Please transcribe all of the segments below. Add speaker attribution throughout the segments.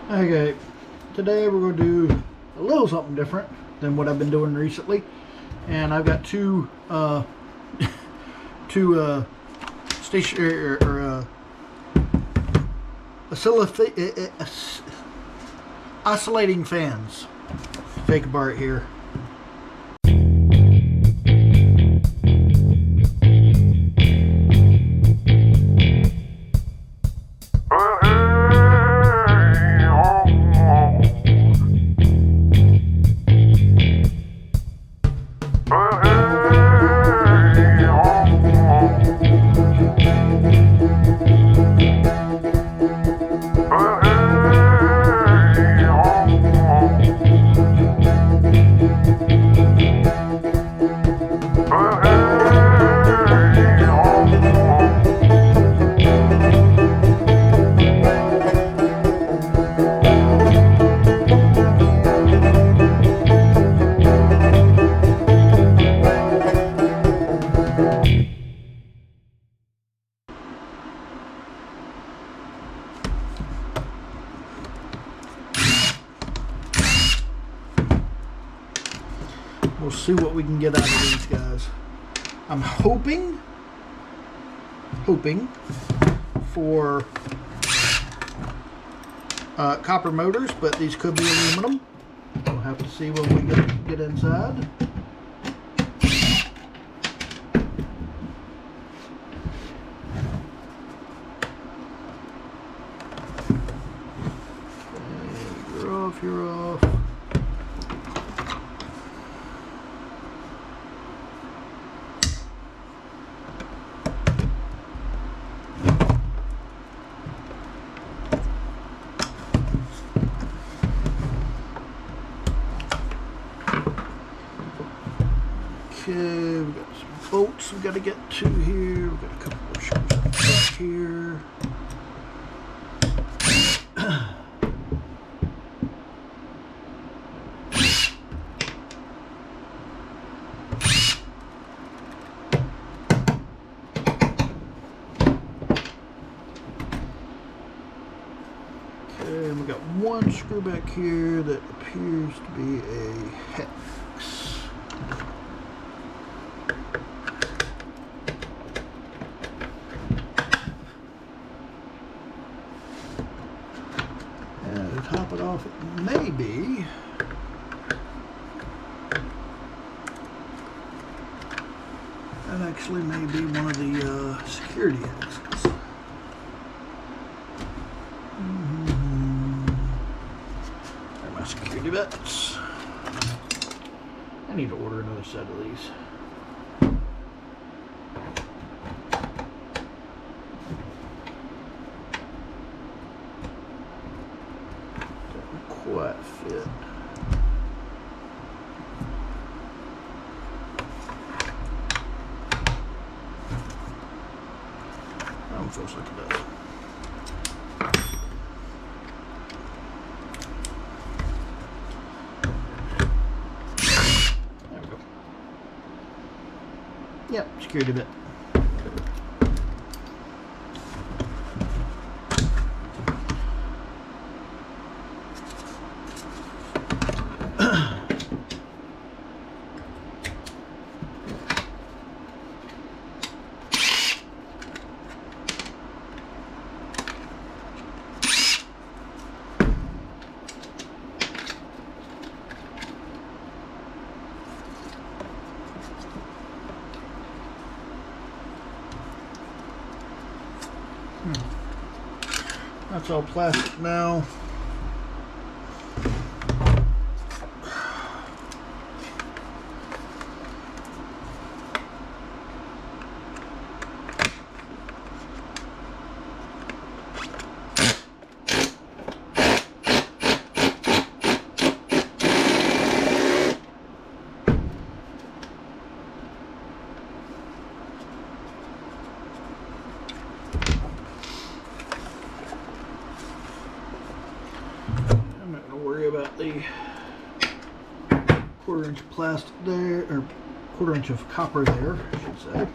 Speaker 1: Okay, today we're going to do a little something different than what I've been doing recently, and I've got two oscillating fans. Take a part here. We'll see what we can get out of these guys. I'm hoping for copper motors, but these could be aluminum. We'll have to see when we get inside. Okay, you're off, you're off. Okay, we've got some bolts we've got to get to here. We've got a couple more screws back here. Okay, and we've got one screw back here that appears to be a hex. Top it off, it may be that actually may be one of the security exits. There are my security bets. I need to order another set of these. Quite fit. That one feels like it does. There we go. Yep, security bit. That's all plastic now. About the quarter-inch of plastic there, or quarter-inch of copper there, I should say.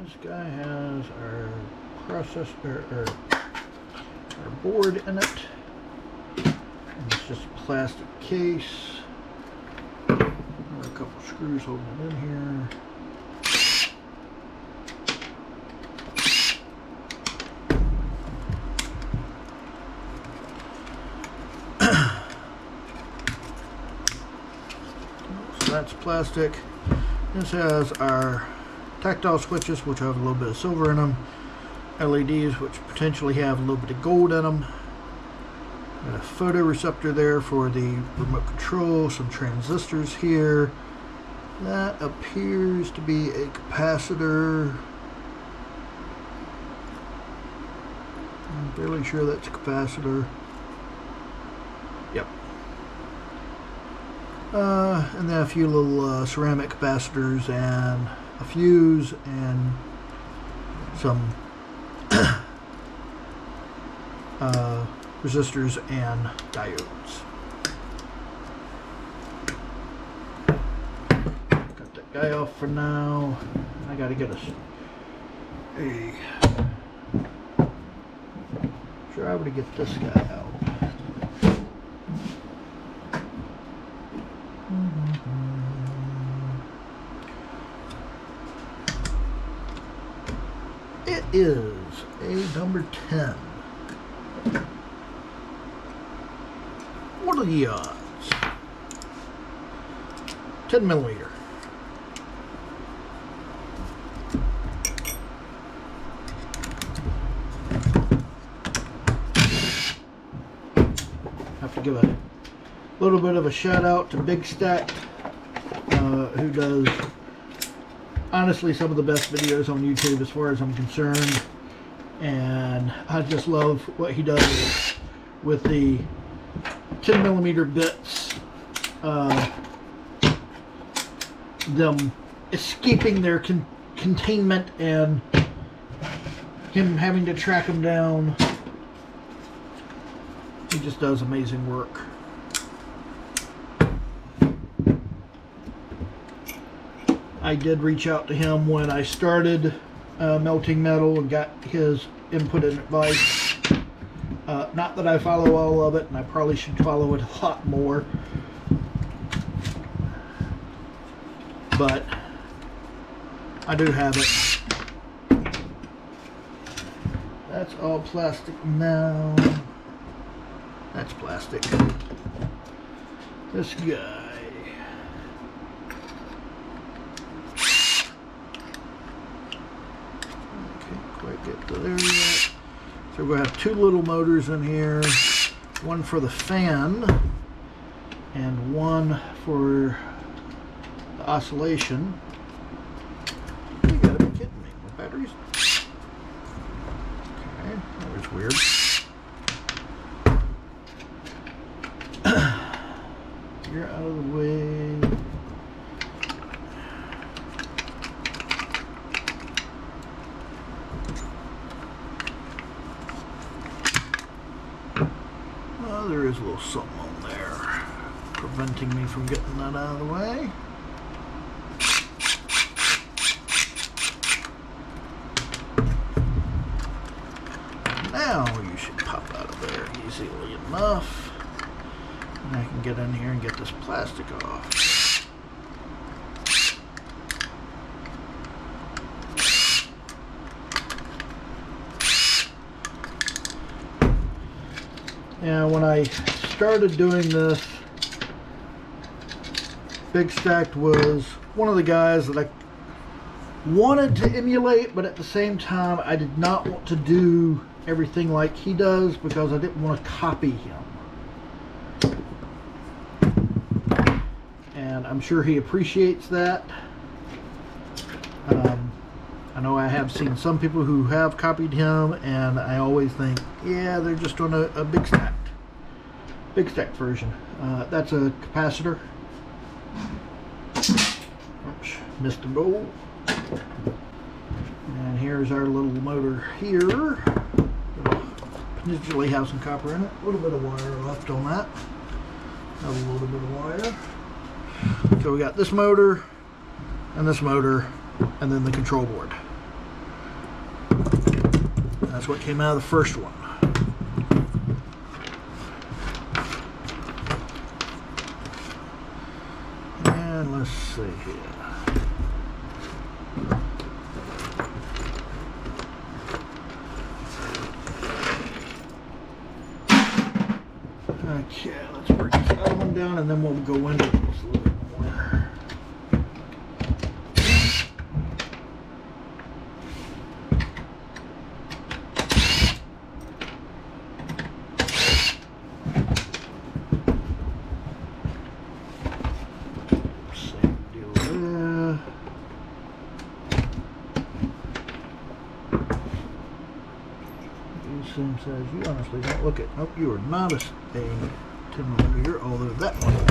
Speaker 1: Just guy has our processor, our board in it. And it's just a plastic case. There are a couple screws holding it in here. So that's plastic. This has our tactile switches, which have a little bit of silver in them. LEDs, which potentially have a little bit of gold in them. Got a photoreceptor there for the remote control. Some transistors here. That appears to be a capacitor. I'm fairly sure that's a capacitor. Yep. And then a few little ceramic capacitors and a fuse and some resistors and diodes. Got that guy off for now. I gotta get us a driver to get this guy out. It is a number 10. What are the odds? 10 millimeter. Have to give a little bit of a shout out to Big Stack, who does honestly some of the best videos on YouTube as far as I'm concerned, and I just love what he does with the 10 millimeter bits, them escaping their containment and him having to track them down. He just does amazing work. I did reach out to him when I started melting metal and got his input and advice. Not that I follow all of it, and I probably should follow it a lot more. But I do have it. That's all plastic now. That's plastic. This guy. Quite get to there yet. So we're going to have two little motors in here, one for the fan and one for the oscillation. You gotta be kidding me. My batteries? Okay, that was weird. You're out of the way. There is a little something on there preventing me from getting that out of the way. Now you should pop out of there easily enough, and I can get in here and get this plastic off. Now, when I started doing this, Big Stack was one of the guys that I wanted to emulate, but at the same time, I did not want to do everything like he does because I didn't want to copy him. And I'm sure he appreciates that. I know I have seen some people who have copied him, and I always think, yeah, they're just on a Big Stack version. That's a capacitor. Oops, missed the bowl. And here's our little motor here. It'll potentially have some copper in it. A little bit of wire left on that. Have a little bit of wire. So we got this motor, and then the control board. That's what came out of the first one. And let's see here. Okay, let's break this other one down and then we'll go into this a little bit more. Same deal there. Same size. You honestly don't look at. Nope, you are not a 10mm, although that one is.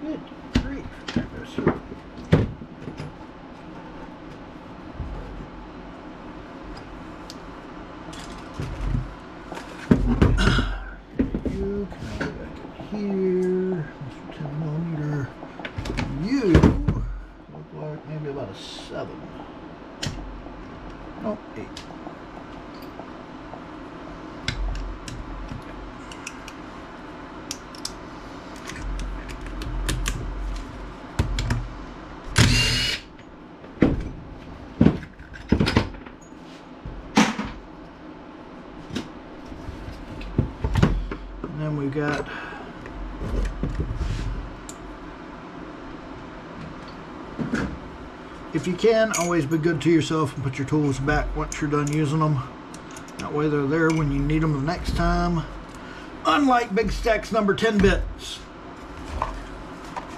Speaker 1: Good grief. You can go back in here. Mr. 10mm. You look like maybe about a 7. No, 8. And then we've got if you can, always be good to yourself and put your tools back once you're done using them. That way they're there when you need them the next time. Unlike Big Stack's number 10 bits.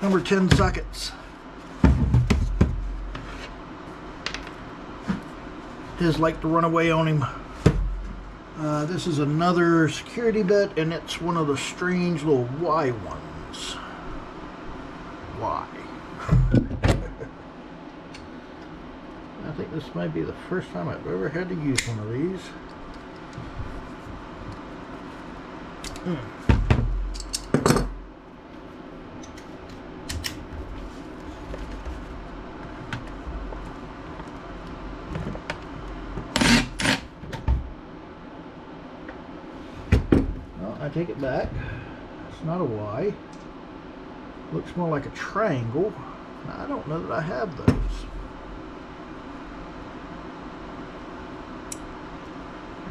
Speaker 1: Number 10 sockets. His like to run away on him. This is another security bit, and it's one of the strange little Y ones. Y. I think this might be the first time I've ever had to use one of these. Well, I take it back. It's not a Y. Looks more like a triangle. I don't know that I have those.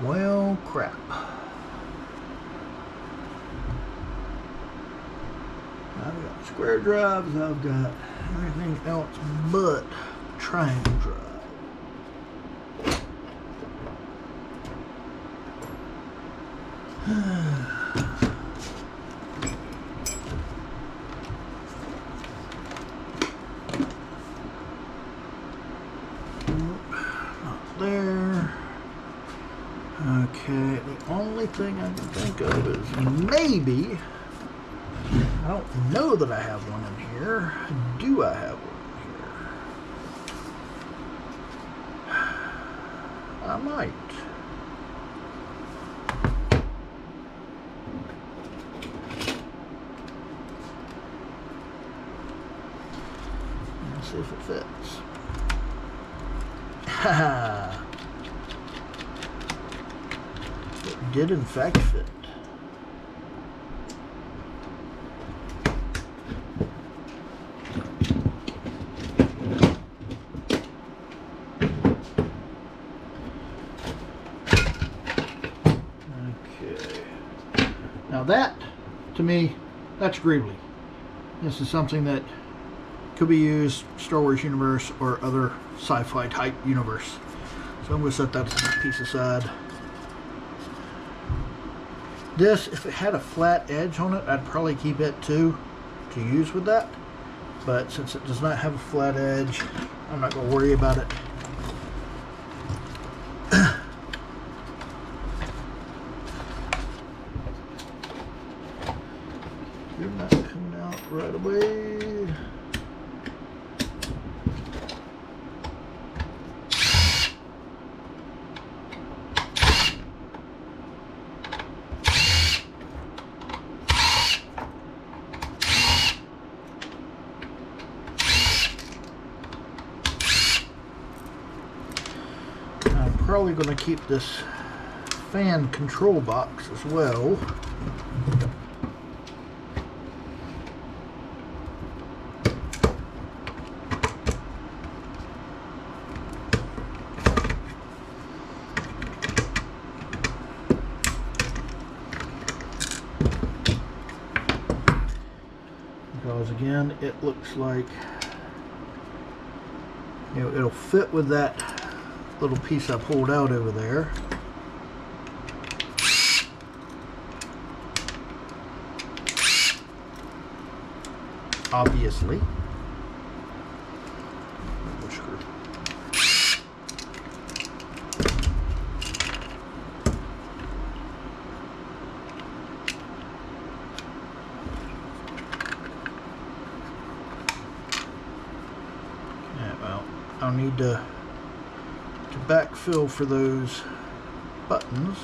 Speaker 1: Well, crap. I've got square drives, I've got everything else but triangle drive. Not there. Okay, the only thing I can think of is maybe, I don't know that I have one in here. Do I have one in here? I might. Let's see if it fits. Haha. It did in fact fit. Okay. Now that, to me, that's Greeblies. This is something that could be used Star Wars universe or other sci-fi type universe. So I'm going to set that piece aside. This, if it had a flat edge on it, I'd probably keep it too to use with that. But since it does not have a flat edge, I'm not going to worry about it. You're not coming out right away. I'm probably going to keep this fan control box as well. Because again, it looks like, you know, it'll fit with that little piece I pulled out over there. Obviously. I'll need to backfill for those buttons.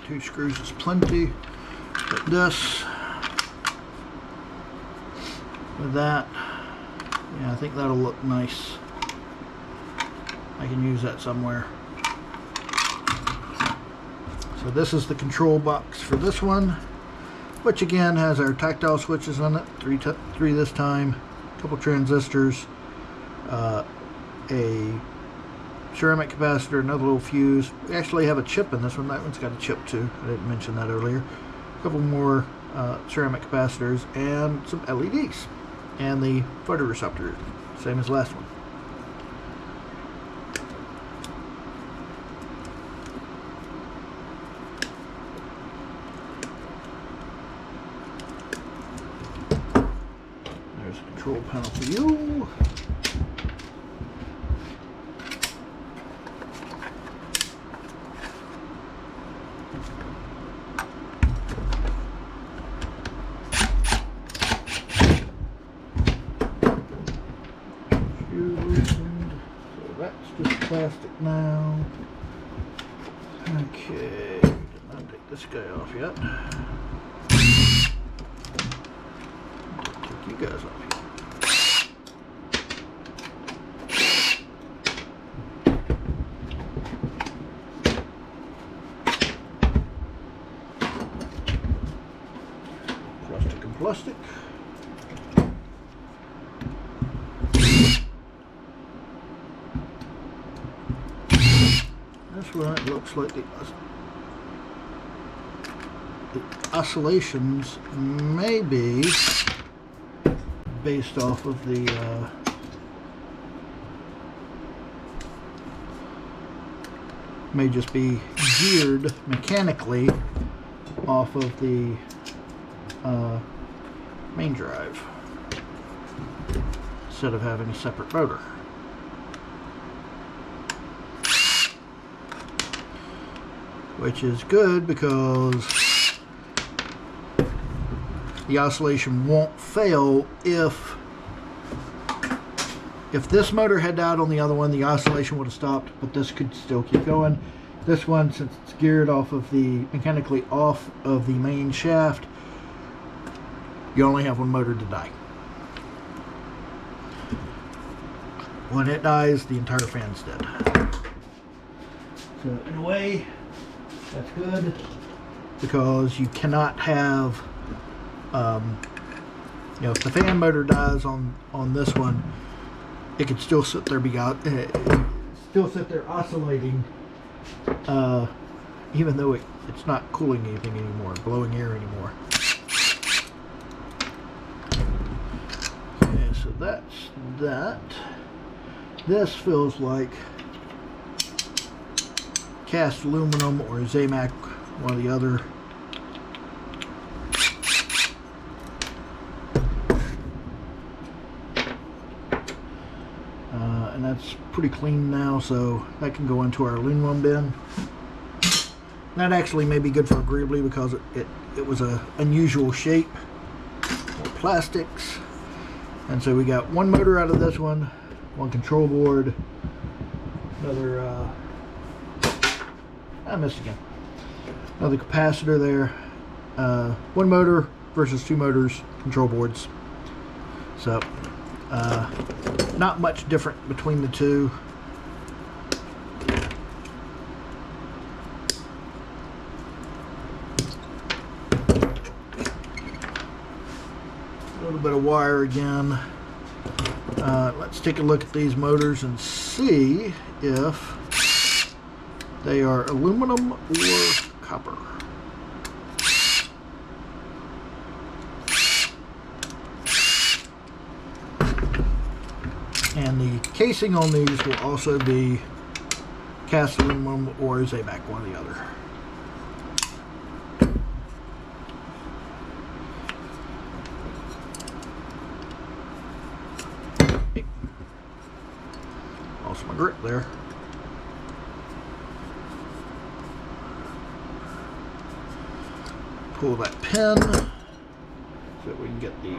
Speaker 1: Two screws is plenty. But this, with that, yeah, I think that'll look nice. I can use that somewhere. So this is the control box for this one, which again has our tactile switches on it, three this time, a couple transistors, a ceramic capacitor, another little fuse. We actually have a chip in this one. That one's got a chip too. I didn't mention that earlier. A couple more ceramic capacitors and some LEDs. And the photoreceptor, same as last one. There's a control panel for you. Plastic now. Okay, did not take this guy off yet. Take you guys off yet. Plastic and plastic. This one, it looks like the oscillations may be based off of the may just be geared mechanically off of the main drive instead of having a separate motor. Which is good because the oscillation won't fail if this motor had died on the other one, the oscillation would have stopped, but this could still keep going. This one, since it's geared off of the mechanically off of the main shaft, you only have one motor to die. When it dies, the entire fan's dead. So in a way, that's good because you cannot have, you know, if the fan motor dies on this one, it could still sit there oscillating, even though it's not cooling anything anymore, blowing air anymore. Okay, so that's that. This feels like cast aluminum or Zamac, one or the other. That's pretty clean now, so that can go into our aluminum bin. That actually may be good for a Greebly because it was a unusual shape. More plastics. And so we got one motor out of this one control board, another, I missed again. Another capacitor there. One motor versus two motors, control boards. So, not much different between the two. A little bit of wire again. Let's take a look at these motors and see if they are aluminum or copper. And the casing on these will also be cast aluminum or Zabac, one or the other. Lost my grip there. Pull that pin so that we can get the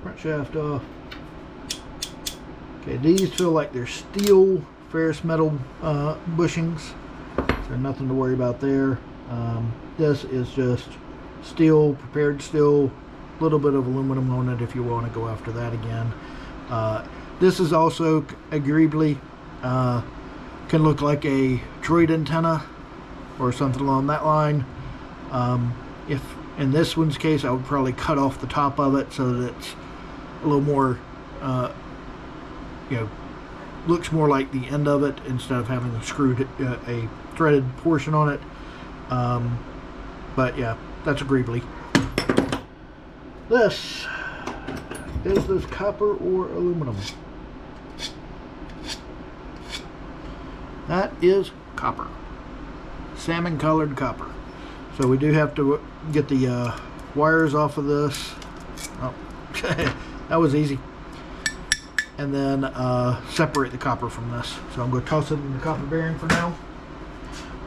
Speaker 1: front shaft off. Okay, these feel like they're steel ferrous metal bushings, so nothing to worry about there. This is just steel, prepared steel, a little bit of aluminum on it if you want to go after that again. This is also a Greebly. Can look like a droid antenna or something along that line. If in this one's case, I would probably cut off the top of it so that it's a little more, looks more like the end of it instead of having a threaded portion on it. But yeah, that's a Greebly. Is this copper or aluminum? That is copper. Salmon colored copper. So we do have to get the wires off of this. Oh, that was easy. And then separate the copper from this. So I'm going to toss it in the copper bearing for now.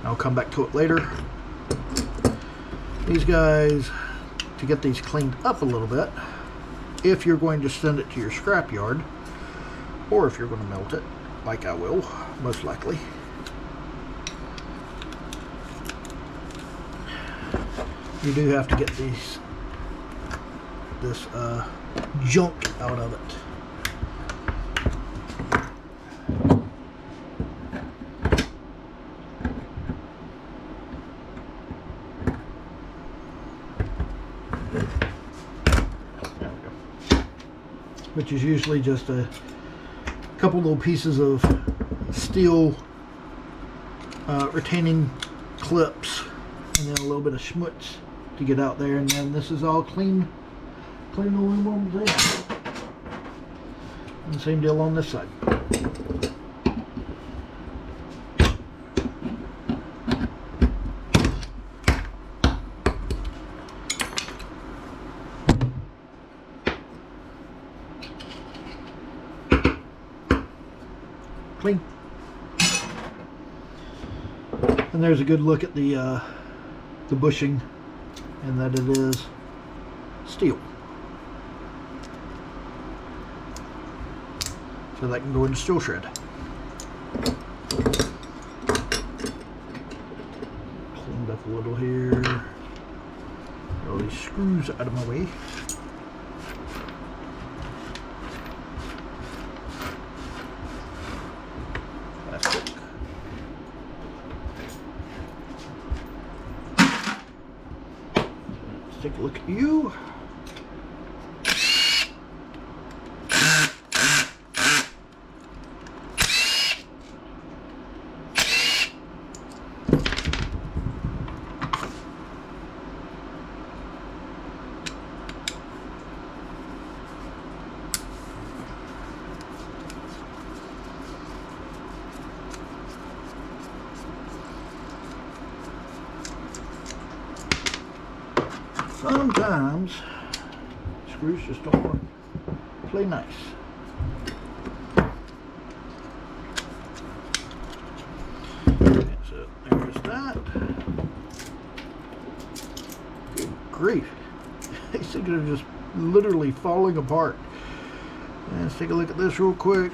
Speaker 1: I'll come back to it later. These guys, to get these cleaned up a little bit, if you're going to send it to your scrap yard, or if you're going to melt it, like I will, most likely. You do have to get this junk out of it. Which is usually just a couple little pieces of steel retaining clips and then a little bit of schmutz to get out there, and then this is all clean aluminum there. And the same deal on this side. Clean. And there's a good look at the bushing, and that it is steel. So that can go into steel shred. Cleaned up a little here. Get all these screws out of my way. Take a look at you. Sometimes screws just don't want to play nice. that. Good grief. These things are just literally falling apart. Let's take a look at this real quick.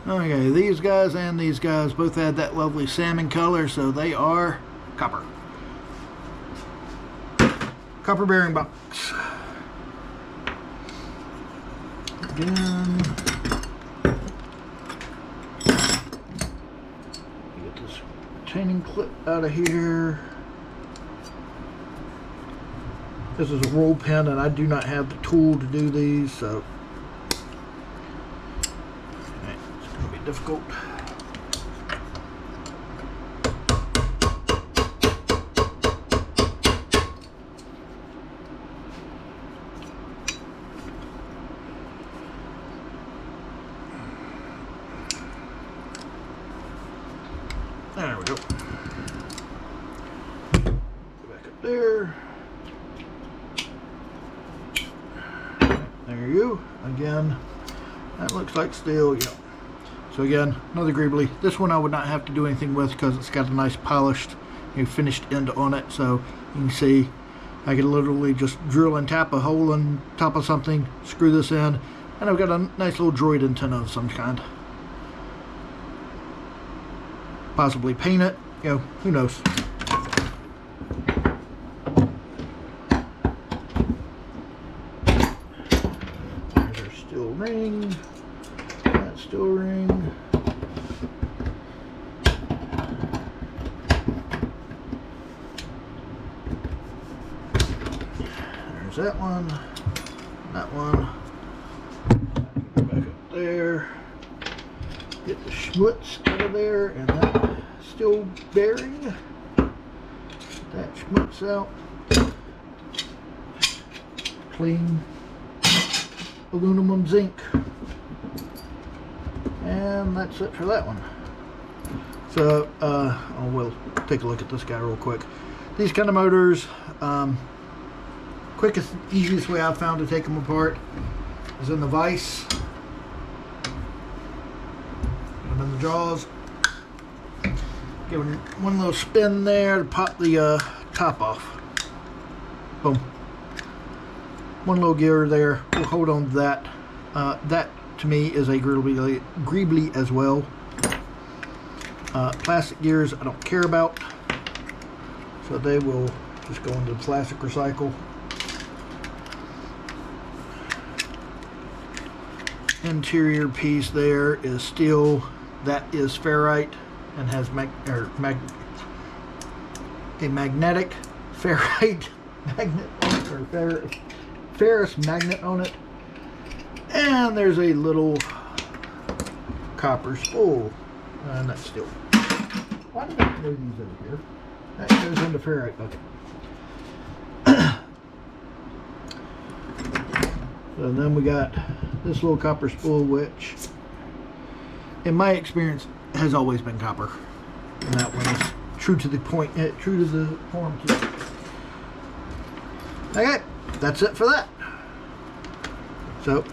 Speaker 1: Okay, these guys and these guys both had that lovely salmon color, so they are copper. Copper bearing box. Again, get this retaining clip out of here. This is a roll pin, and I do not have the tool to do these, so it's going to be difficult. There we go. Go back up there. There you go. Again, that looks like steel. Yep. So again, another Greebly. This one I would not have to do anything with because it's got a nice polished, finished end on it. So you can see I can literally just drill and tap a hole on top of something, screw this in, and I've got a nice little droid antenna of some kind. Possibly paint it, who knows. There's our steel ring, that steel ring. There's that one, that one. Go back up there. Get the schmutz out of there, and that steel bearing. Get that schmutz out. Clean aluminum zinc. And that's it for that one. So, we'll take a look at this guy real quick. These kind of motors, quickest, easiest way I've found to take them apart is in the vise. In the jaws, give it one little spin there to pop the top off. Boom. One little gear there. We'll hold on to that. That to me is a Greebly as well. Plastic gears I don't care about, so they will just go into the plastic recycle. Interior piece there is steel. That is ferrite and has a magnetic ferrite magnet or ferrous magnet on it. And there's a little copper spool, and that's steel. Why did I throw these over here? That goes in the ferrite bucket. So then we got this little copper spool, which in my experience has always been copper, and that one is true to the point, true to the form too. Okay, that's it for that. So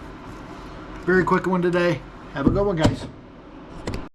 Speaker 1: very quick one today. Have a good one, guys.